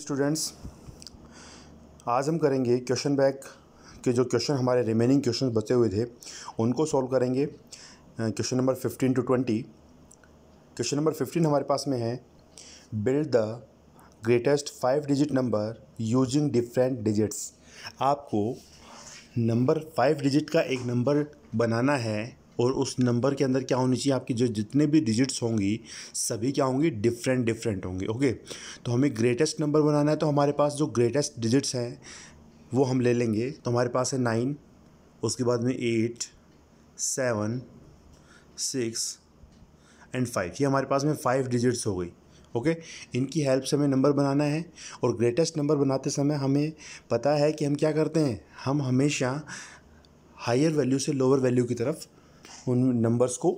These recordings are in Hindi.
स्टूडेंट्स, आज हम करेंगे क्वेश्चन बैंक के जो क्वेश्चन हमारे रिमेनिंग क्वेश्चन बचे हुए थे उनको सॉल्व करेंगे। Question number 15 to 20। Question number 15 हमारे पास में है, build the greatest 5 digit number using different digits. आपको नंबर 5 डिजिट का एक नंबर बनाना है और उस नंबर के अंदर क्या होनी चाहिए, आपकी जो जितने भी डिजिट्स होंगी सभी क्या होंगी, डिफरेंट होंगी। ओके, तो हमें ग्रेटेस्ट नंबर बनाना है, तो हमारे पास जो ग्रेटेस्ट डिजिट्स हैं वो हम ले लेंगे। तो हमारे पास है 9, उसके बाद में 8, 7, 6 एंड 5। ये हमारे पास में 5 डिजिट्स हो गई। ओके, इनकी हेल्प से हमें नंबर बनाना है। और ग्रेटेस्ट नंबर बनाते समय हमें पता है कि हम क्या करते हैं, हम हमेशा हायर वैल्यू से लोअर वैल्यू की तरफ उन नंबर्स को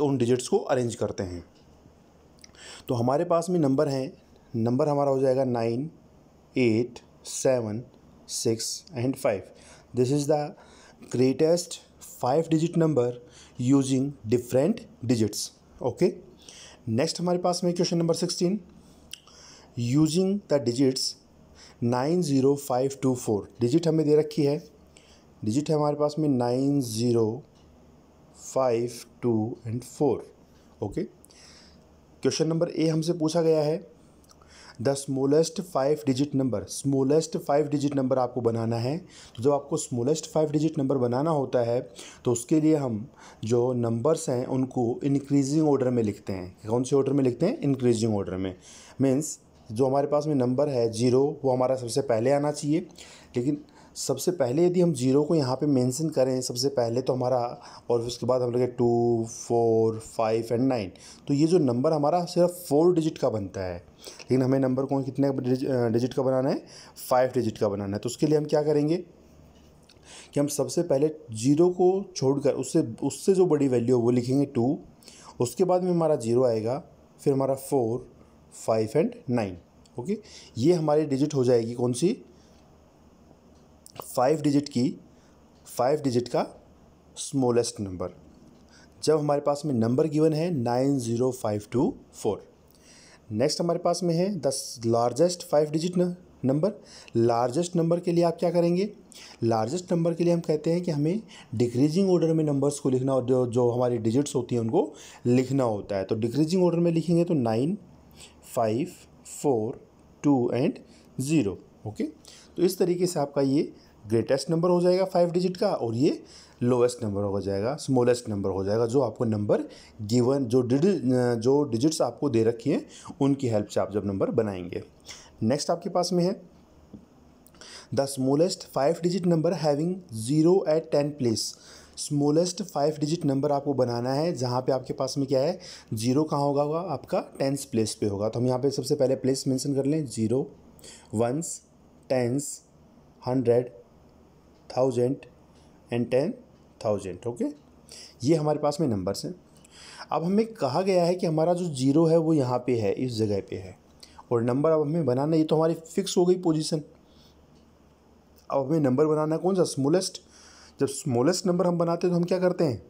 उन डिजिट्स को अरेंज करते हैं। तो हमारे पास में नंबर हैं, नंबर हमारा हो जाएगा 9, 8, 7, 6 and 5। This is the greatest 5 digit number using different digits. Okay, next हमारे पास में question number 16, using the digits 9, 0, 5, 2, 4। Digit हमें दे रखी है, डिजिट है हमारे पास में 9, 0, 5, 2 and 4। Okay, question number A हमसे पूछा गया है, the smallest 5 digit number. Smallest 5 digit number आपको बनाना है। तो जब आपको स्मॉलेस्ट 5 डिजिट नंबर बनाना होता है तो उसके लिए हम जो नंबर्स हैं उनको इंक्रीजिंग ऑर्डर में लिखते हैं। कौन से ऑर्डर में लिखते हैं, इंक्रीजिंग ऑर्डर में। मीन्स जो हमारे पास में नंबर है 0 वो हमारा सबसे पहले आना चाहिए। लेकिन सबसे पहले यदि हम 0 को यहाँ पे मेंशन करें सबसे पहले तो हमारा, और उसके बाद हम लगे 2, 4, 5 एंड 9, तो ये जो नंबर हमारा सिर्फ 4 डिजिट का बनता है। लेकिन हमें नंबर को कितने डिजिट का बनाना है, 5 डिजिट का बनाना है। तो उसके लिए हम क्या करेंगे कि हम सबसे पहले 0 को छोड़कर उससे जो बड़ी वैल्यू है वो लिखेंगे 2, उसके बाद में हमारा 0 आएगा, फिर हमारा 4, 5 एंड 9। ओके, ये हमारी डिजिट हो जाएगी कौन सी, 5 डिजिट का स्मॉलेस्ट नंबर। जब हमारे पास में नंबर गिवन है 9, 0, 5, 2, 4। नेक्स्ट हमारे पास में है the largest 5 digit number. Largest number के लिए आप क्या करेंगे, लार्जेस्ट नंबर के लिए हम कहते हैं कि हमें डिक्रीजिंग ऑर्डर में नंबर्स को लिखना, जो हमारी डिजिट्स होती हैं उनको लिखना होता है। तो डिक्रीजिंग ऑर्डर में लिखेंगे तो 9, 5, 4, 2 एंड 0। ओके, तो इस तरीके से आपका ये ग्रेटेस्ट नंबर हो जाएगा 5 डिजिट का, और ये लोएस्ट नंबर हो जाएगा, स्मॉलेस्ट नंबर हो जाएगा, जो आपको नंबर गिवन जो डिजिट्स आपको दे रखी हैं उनकी हेल्प से आप जब नंबर बनाएंगे। नेक्स्ट आपके पास में है the smallest 5 digit number having 0 at 10 place. Smallest 5 digit number आपको बनाना है जहाँ पे आपके पास में क्या है, 0 कहाँ होगा, आपका 10th प्लेस पे होगा। तो हम यहाँ पे सबसे पहले प्लेस मेंशन कर लें, 0, 1s, 10s, 100, 1000 एंड 10,000। ओके, ये हमारे पास में नंबर्स हैं। अब हमें कहा गया है कि हमारा जो 0 है वो यहाँ पे है, इस जगह पे है, और नंबर अब हमें बनाना, ये तो हमारी फिक्स हो गई पोजीशन। अब हमें नंबर बनाना है कौन सा, स्मॉलेस्ट। जब स्मॉलेस्ट नंबर हम बनाते हैं तो हम क्या करते हैं,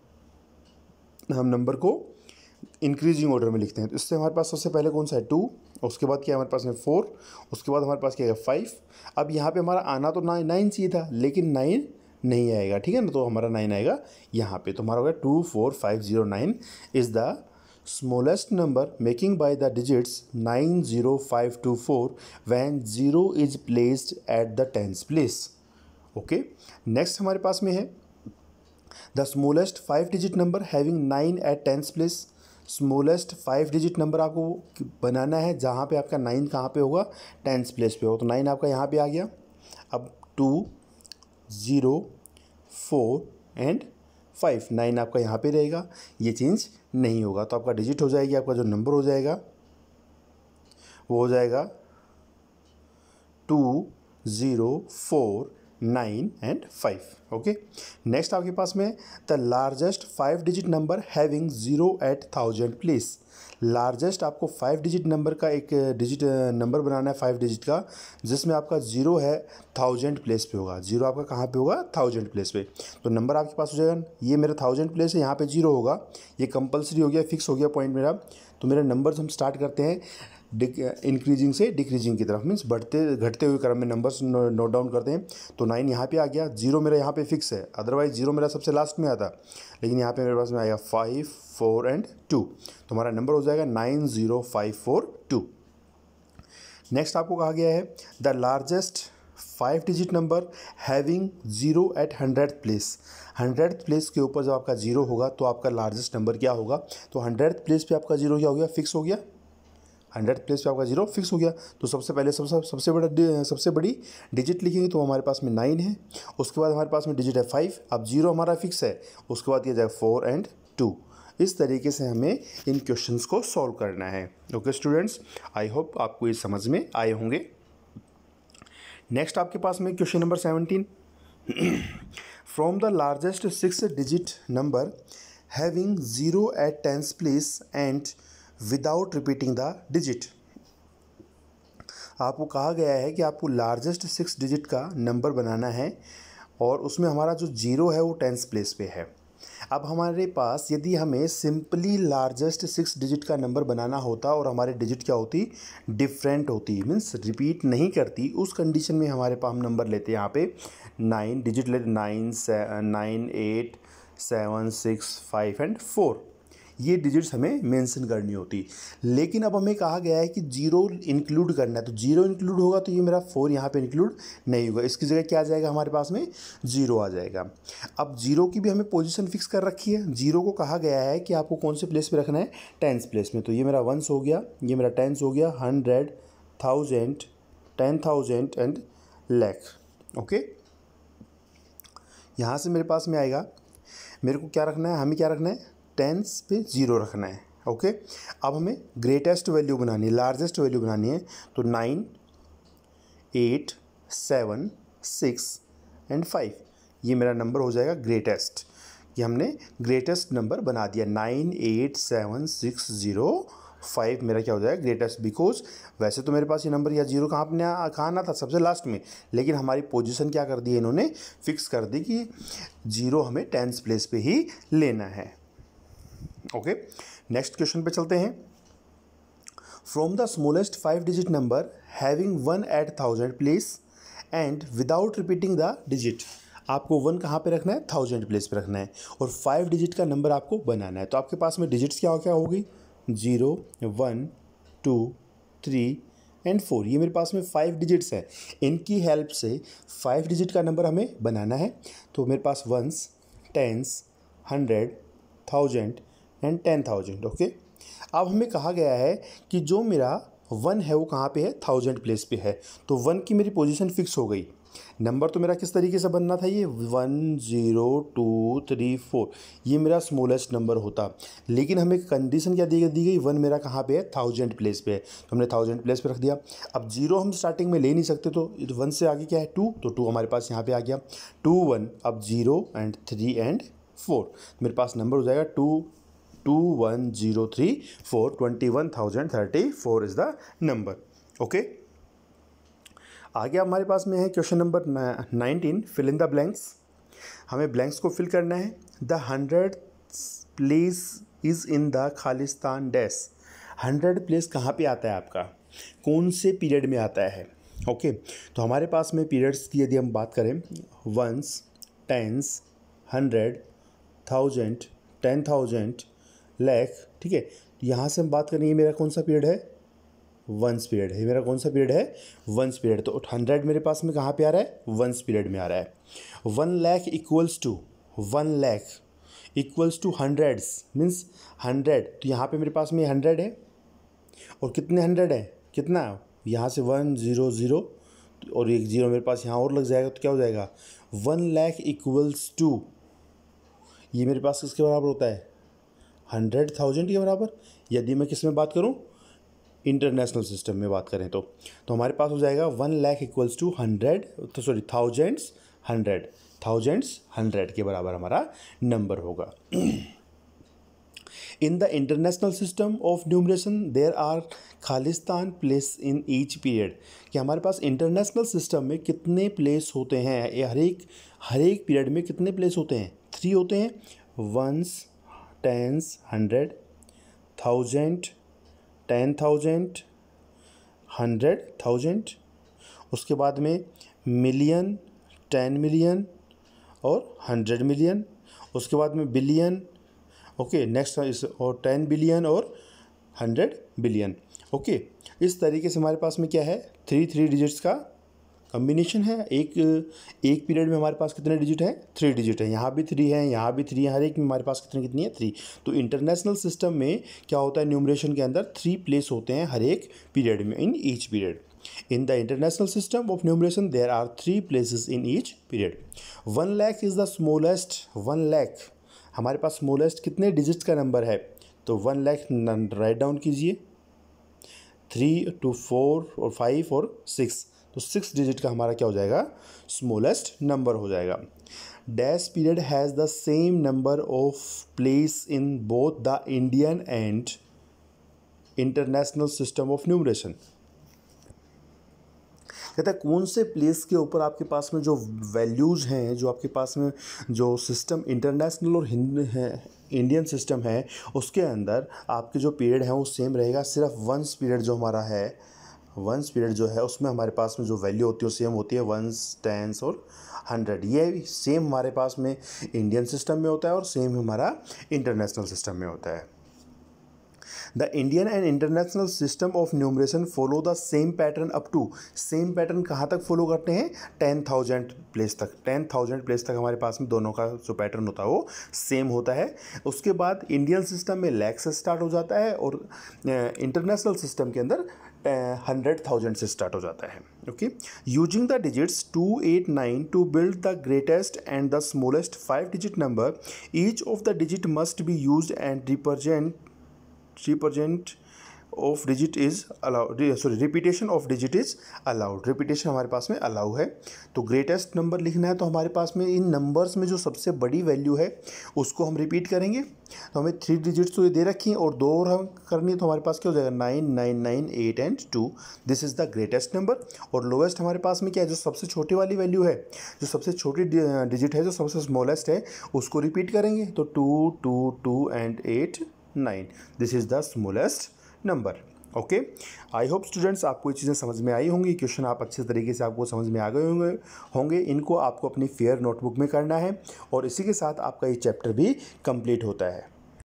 हम नंबर को इंक्रीजिंग ऑर्डर में लिखते हैं। तो इससे हमारे पास सबसे पहले कौन सा है, 2, उसके बाद क्या है हमारे पास में 4, उसके बाद हमारे पास क्या है 5। अब यहाँ पे हमारा आना तो 9 चाहिए था, लेकिन 9 नहीं आएगा, ठीक है ना, तो हमारा 9 आएगा यहाँ पे। तो हमारा होगा 2, 4, 5, 0, 9 is the smallest number making by the digits 9, 0, 5, 2, 4 when 0 is placed at the 10th place. Okay, next हमारे पास में है the smallest 5 digit number having 9 at 10th place. Smallest 5 digit number आपको बनाना है जहाँ पे आपका 9 कहाँ पे होगा, 10th प्लेस पे होगा। तो 9 आपका यहाँ पे आ गया। अब 2, 0, 4 एंड 5, 9 आपका यहाँ पे रहेगा, ये चेंज नहीं होगा। तो आपका डिजिट हो जाएगी, आपका जो नंबर हो जाएगा वो हो जाएगा 2, 0, 4, 9 एंड 5। ओके, नेक्स्ट आपके पास में the largest 5 digit number having 0 at 1000 place. Largest आपको 5 डिजिट नंबर का एक डिजिट नंबर बनाना है 5 डिजिट का, जिसमें आपका 0 है 1000 प्लेस पे होगा। 0 आपका कहाँ पे होगा, 1000 प्लेस पे। तो नंबर आपके पास हो जाएगा, ये मेरा 1000 प्लेस है, यहाँ पे 0 होगा, ये कंपलसरी हो गया, फिक्स हो गया पॉइंट मेरा। तो मेरे नंबर्स हम स्टार्ट करते हैं इंक्रीजिंग से डिक्रीजिंग की तरफ, मीन्स बढ़ते घटते हुए क्रम में नंबर्स नोट डाउन करते हैं। तो 9 यहाँ पे आ गया, 0 मेरा यहाँ पे फिक्स है, अदरवाइज 0 मेरा सबसे लास्ट में आता, लेकिन यहाँ पे मेरे पास में आएगा 5, 4 एंड 2, तो हमारा नंबर हो जाएगा 90542। नेक्स्ट आपको कहा गया है the largest 5 digit number having 0 at 100th place. 100th place के ऊपर जब आपका 0 होगा तो आपका लार्जेस्ट नंबर क्या होगा? तो 100th प्लेस पे आपका 0 क्या हो गया? फिक्स हो गया। 100th प्लेस पे आपका 0 फिक्स हो गया। तो सबसे पहले सबसे बड़ी डिजिट लिखेंगे तो हमारे पास में 9 है, उसके बाद हमारे पास में डिजिट है 5, अब 0 हमारा फिक्स है, उसके बाद किया जाएगा 4 एंड 2। इस तरीके से हमें इन क्वेश्चंस को सॉल्व करना है। ओके स्टूडेंट्स, आई होप आपको ये समझ में आए होंगे। नेक्स्ट आपके पास में question number 17, from the largest 6 digit number having 0 at 10th place and without repeating the digit. आपको कहा गया है कि आपको लार्जेस्ट 6 डिजिट का नंबर बनाना है और उसमें हमारा जो 0 है वो 10th प्लेस पे है। अब हमारे पास यदि हमें सिंपली लार्जेस्ट 6 डिजिट का नंबर बनाना होता और हमारे डिजिट क्या होती? डिफरेंट होती, मीन्स रिपीट नहीं करती, उस कंडीशन में हमारे पास हम नंबर लेते हैं यहाँ पे 9 डिजिट लेते, 9, 8, 7, 6, 5 एंड 4, ये डिजिट्स हमें मेंशन करनी होती। लेकिन अब हमें कहा गया है कि 0 इंक्लूड करना है, तो 0 इंक्लूड होगा तो ये मेरा 4 यहाँ पे इंक्लूड नहीं होगा, इसकी जगह क्या आ जाएगा हमारे पास में? 0 आ जाएगा। अब 0 की भी हमें पोजीशन फिक्स कर रखी है। 0 को कहा गया है कि आपको कौन से प्लेस पे रखना है? 10th प्लेस में। तो ये मेरा 1 हो गया, ये मेरा 10 हो गया, 100, 1000, 10,000 एंड लाख। ओके, यहाँ से मेरे पास में आएगा, मेरे को क्या रखना है? हमें क्या रखना है? 10th पे 0 रखना है। ओके, अब हमें ग्रेटेस्ट वैल्यू बनानी है, लार्जेस्ट वैल्यू बनानी है। तो 9, 8, 7, 6 एंड 5, ये मेरा नंबर हो जाएगा ग्रेटेस्ट। ये हमने ग्रेटेस्ट नंबर बना दिया, 9, 8, 7, 6, 0, 5 मेरा क्या हो जाएगा? ग्रेटेस्ट। बिकॉज वैसे तो मेरे पास ये नंबर या 0 कहाँ आना था? सबसे लास्ट में, लेकिन हमारी पोजीशन क्या कर दी है इन्होंने? फिक्स कर दी कि 0 हमें 10th प्लेस पे ही लेना है। ओके, नेक्स्ट क्वेश्चन पे चलते हैं। From the smallest 5 digit number having 1 at 1000th place and without repeating the digit. आपको 1 कहाँ पे रखना है? 1000th प्लेस पे रखना है और 5 डिजिट का नंबर आपको बनाना है। तो आपके पास में डिजिट्स क्या होगी? 0, 1, 2, 3 एंड 4, ये मेरे पास में 5 डिजिट्स है। इनकी हेल्प से 5 डिजिट का नंबर हमें बनाना है। तो मेरे पास 1s, 10s, 100, 1000 एंड 10,000। ओके, अब हमें कहा गया है कि जो मेरा 1 है वो कहाँ पे है? 1000th प्लेस पे है। तो 1 की मेरी पोजीशन फिक्स हो गई। नंबर तो मेरा किस तरीके से बनना था? ये 1, 0, 2, 3, 4, ये मेरा स्मॉलेस्ट नंबर होता, लेकिन हमें कंडीशन क्या दी गई? 1 मेरा कहाँ पे है? 1000th प्लेस पे है, तो हमने 1000th प्लेस पे रख दिया। अब 0 हम स्टार्टिंग में ले नहीं सकते, तो 1 से आगे क्या है? 2, तो 2 हमारे पास यहाँ पे आ गया। 2, 1, अब 0 एंड 3 एंड 4, मेरे पास नंबर हो जाएगा 21034, 21,034 इज द नंबर। ओके, आगे हमारे पास में है question number 19, fill in the blanks. हमें ब्लैंक्स को फिल करना है। The 100th place is in the खालिस्तान डैश। 100th प्लेस कहाँ पे आता है आपका? कौन से पीरियड में आता है? ओके, तो हमारे पास में पीरियड्स की यदि हम बात करें, 1s, 10s, 100, 1000, 10,000, लाख, ठीक है। तो यहाँ से हम बात करेंगे, मेरा कौन सा पीरियड है? 1s पीरियड है। मेरा कौन सा पीरियड है? 1s period. तो 100 मेरे पास में कहाँ पे आ रहा है? 1s पीरियड में आ रहा है। 1 lakh equals to 1 lakh equals to hundreds, means 100। तो यहाँ पे मेरे पास में 100 है और कितने 100 है? कितना? यहाँ से 1, 0, 0 और एक 0 मेरे पास यहाँ और लग जाएगा, तो क्या हो जाएगा? 1 लाख इक्वल्स टू, ये मेरे पास किसके बराबर होता है? 100,000 के बराबर। यदि मैं किस में बात करूं? इंटरनेशनल सिस्टम में बात करें तो हमारे पास हो जाएगा 1 लाख इक्वल्स टू 100, तो सॉरी, थाउजेंड्स 100 के बराबर हमारा नंबर होगा। In the international system of numeration there are खालिस्तान प्लेस इन ईच पीरियड, कि हमारे पास इंटरनेशनल सिस्टम में कितने प्लेस होते हैं? ये हर एक पीरियड में कितने प्लेस होते हैं? 3 होते हैं, 1s, 10s, 100, 1000, 10,000, 100,000, उसके बाद में मिलियन, 10 मिलियन और 100 मिलियन, उसके बाद में बिलियन, ओके नेक्स्ट इस और 10 बिलियन और 100 बिलियन। ओके, इस तरीके से हमारे पास में क्या है, 3 डिजिट्स का कम्बिनेशन है। एक पीरियड में हमारे पास कितने डिजिट हैं, 3 डिजिट है। यहाँ भी 3 है, यहाँ भी 3 है, हर एक में हमारे पास कितनी है, 3। तो इंटरनेशनल सिस्टम में क्या होता है, न्यूमरेशन के अंदर 3 प्लेस होते हैं हर एक पीरियड में, in each period. In the international system of numeration there are 3 places in each period. 1 lakh is the smallest. 1 lakh हमारे पास स्मॉलेस्ट कितने डिजिट्स का नंबर है, तो 1 लाख राइट डाउन कीजिए, 3 to 4 और 5 और 6, तो 6 डिजिट का हमारा क्या हो जाएगा, स्मॉलेस्ट नंबर हो जाएगा। Dash period has the same number of place in both the Indian and international system of numeration. कहता है कौन से प्लेस के ऊपर आपके पास में जो वैल्यूज़ हैं, जो आपके पास में जो सिस्टम इंटरनेशनल और इंडियन सिस्टम है, उसके अंदर आपके जो पीरियड है वो सेम रहेगा। सिर्फ वंस पीरियड जो हमारा है, वंस पीरियड जो है उसमें हमारे पास में जो वैल्यू होती है वो सेम होती है, वंस, टेंस और 100। ये सेम हमारे पास में इंडियन सिस्टम में होता है और सेम हमारा इंटरनेशनल सिस्टम में होता है। The Indian and international system of numeration follow the same pattern up to. Same pattern कहाँ तक फॉलो करते हैं, 10,000 प्लेस तक। 10,000 प्लेस तक हमारे पास में दोनों का जो पैटर्न होता है वो सेम होता है। उसके बाद इंडियन सिस्टम में लाख से स्टार्ट हो जाता है और इंटरनेशनल सिस्टम के अंदर 100,000 से स्टार्ट हो जाता है। Okay, using the digits 2, 8, 9 to build the greatest and the smallest 5 digit number, each of the digit must be used and represent of digit is allowed, sorry repetition of digit is allowed. Repetition हमारे पास में अलाउ है। तो ग्रेटेस्ट नंबर लिखना है तो हमारे पास में इन नंबर्स में जो सबसे बड़ी वैल्यू है उसको हम रिपीट करेंगे। तो हमें 3 डिजिट्स तो ये दे रखी हैं और 2 और हम करनी है, तो हमारे पास क्या हो जाएगा, 9, 9, 9, 8 and 2। This is the greatest number. और लोएस्ट हमारे पास में क्या है, जो सबसे छोटी वाली वैल्यू है, जो सबसे छोटी डिजिट है, जो सबसे स्मॉलेस्ट है, उसको रिपीट करेंगे। तो 2, 2, 2 and 8, 9। This is the smallest number. Okay, I hope students आपको ये चीज़ें समझ में आई होंगी। क्वेश्चन आप अच्छे तरीके से आपको समझ में आ गए होंगे। इनको आपको अपनी फेयर नोटबुक में करना है और इसी के साथ आपका ये चैप्टर भी कंप्लीट होता है।